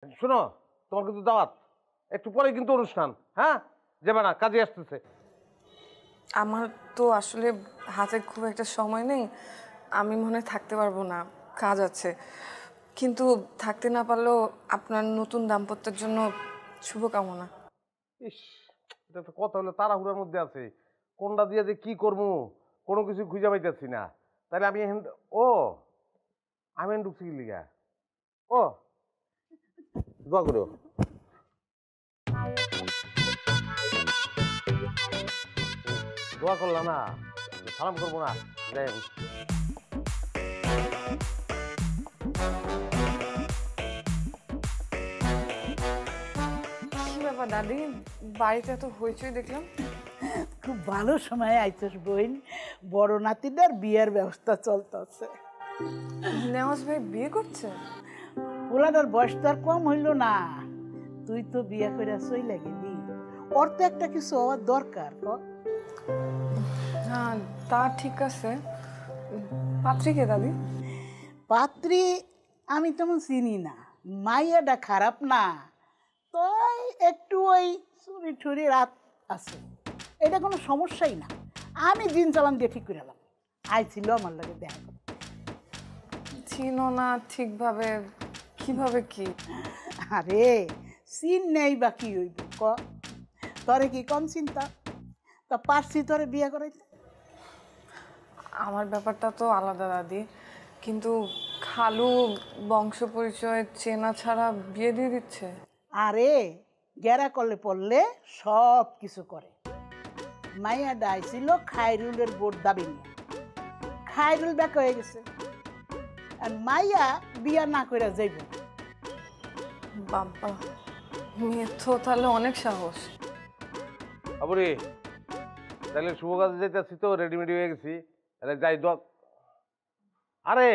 শোনো, তোমার কিন্তু দাওয়াত, একটু পরে কিন্তু অনুষ্ঠান। হ্যাঁ, যাবে না, কাজে আসতেছে। আমার তো আসলে হাতে খুব একটা সময় নেই, আমি মনে হয় থাকতে পারবো না, কাজ আছে। কিন্তু থাকতে না পারলেও আপনার নতুন দাম্পত্যের জন্য শুভকামনা। ইস, এটা একটা কথা হলো, তাড়াহুড়ার মধ্যে আছে, কোনটা দিয়ে যে কি করবো কোনো কিছু খুঁজে পাইতেছি না। তাহলে আমি ও আমি ঢুকছি কি লিগা? ও, দোয়া করো। দোয়া করলাম না, সালাম করবো না? যাই আমি। কি ব্যাপার দাদি, বাড়িতে এত হইচই দেখলাম? খুব ভালো সময় আইছস বোন, বড় নাতিটার বিয়ের ব্যবস্থা চলতেছে। নেওয়াজ ভাই বিয়ে করছে? পোলাটার বয়স তো আর কম হইল না, তুই তো বিয়ে করে চইলা গেলি, ওর তো একটা কিছু হওয়ার দরকার। হ্যাঁ, তা ঠিক আছে। পাত্রী কে দাদি? পাত্রী আমি তেমন চিনি না, মাইয়াটা খারাপ না, তো একটু ওই চুরি ঠুরি রাত আছে, এটা কোনো সমস্যাই না। আমি দিন চালান দিয়ে ঠিক করে এলাম, আইছিল আমার লাগে দেখা করতে। চিনো না ঠিকভাবে? কিভাবে কি? আরে চিন নেই বা কি হইব ক, তরে কি কম চিন্তা? তা পারছি তোরে বিয়ে করাইতে। আমার ব্যাপারটা তো আলাদা দাদি, কিন্তু খালু বংশ পরিচয় চেনা ছাড়া বিয়ে দিয়ে দিচ্ছে। আরে গেরা করলে পড়লে সব কিছু করে। মাইয়া ডাইছিল খায়রুলের বোর্ড দাবি নিয়ে, খায়রুল ব্যাক হয়ে গেছে, আর মাইয়া বিয়া না করে যাইব। বাবা, মেয়ের তো তাহলে অনেক সাহস। আবুরি, তাহলে শুভ কাজে যেতেছি তো, রেডিমেডি হয়ে গেছি, তাহলে যাই দোয়া। আরে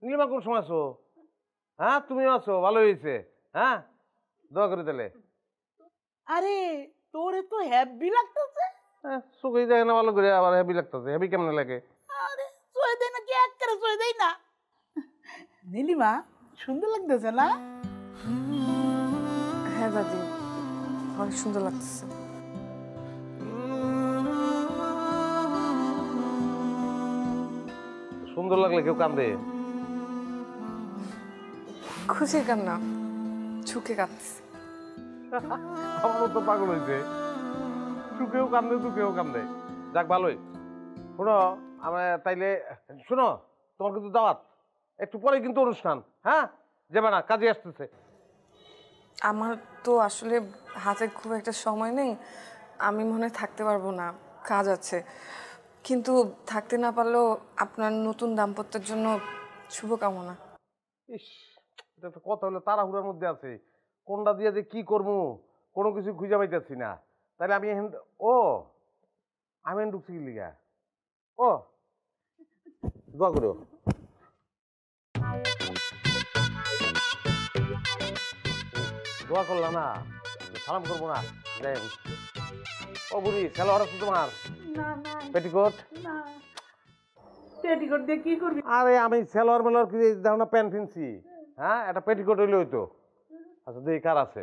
নীলিমা, কোন সময় আছো? হ্যাঁ, তুমিও আছো, ভালো হয়েছে। হ্যাঁ, দোয়া করি তাহলে। আরে তোরে তো হ্যাপি লাগতেছে। হ্যাঁ, চোখেই দেখে না ভালো করে, আবার হেভি লাগতেছে। হেভি কেমন লাগে? আরে চয়ে দেয় না কি, এক করে চয়ে দেয় না। নীলিমা সুন্দর লাগতেছে না? হ্যাঁ দাদি, অনেক সুন্দর লাগতেছে। সুন্দর লাগলে কেউ কান্দে? খুশির কান্না, ঝুঁকে কাঁদতেছে। আমারও তো পাগল হয়েছে, সুখেও কান্দে দুঃখেও কান্দে। যাক, ভালোই। শোনো, আমরা তাইলে, শোনো, তোমার কিন্তু দাওয়াত, একটু পরে কিন্তু অনুষ্ঠান। হ্যাঁ, যাবে না, কাজে আসতেছে। আমার তো আসলে হাতে খুব একটা সময় নেই, আমি মনে হয় থাকতে পারবো না, কাজ আছে। কিন্তু থাকতে না পারলেও আপনার নতুন দাম্পত্যের জন্য শুভকামনা। ইস, এটা একটা কথা হলো, তাড়াহুড়ার মধ্যে আছে, কোনটা দিয়ে যে কি করবো কোনো কিছু খুঁজে পাইতেছি না। তাহলে আমি ও আমি ঢুকছি কি লিগা? ও, দোয়া করো। দোয়া করলাম না, সালাম করবো না? যাই আমি। ও বুড়ি, সালোয়ার আছে তোমার? না না পেটিকোট? না, পেটিকোট দিয়ে কি করবি? আরে আমি সালোয়ার মেলোয়ার কি দেখো না, প্যান্ট কিনছি। হ্যাঁ, একটা পেটিকোট হইলে হইতো। আচ্ছা, দেখি কার আছে।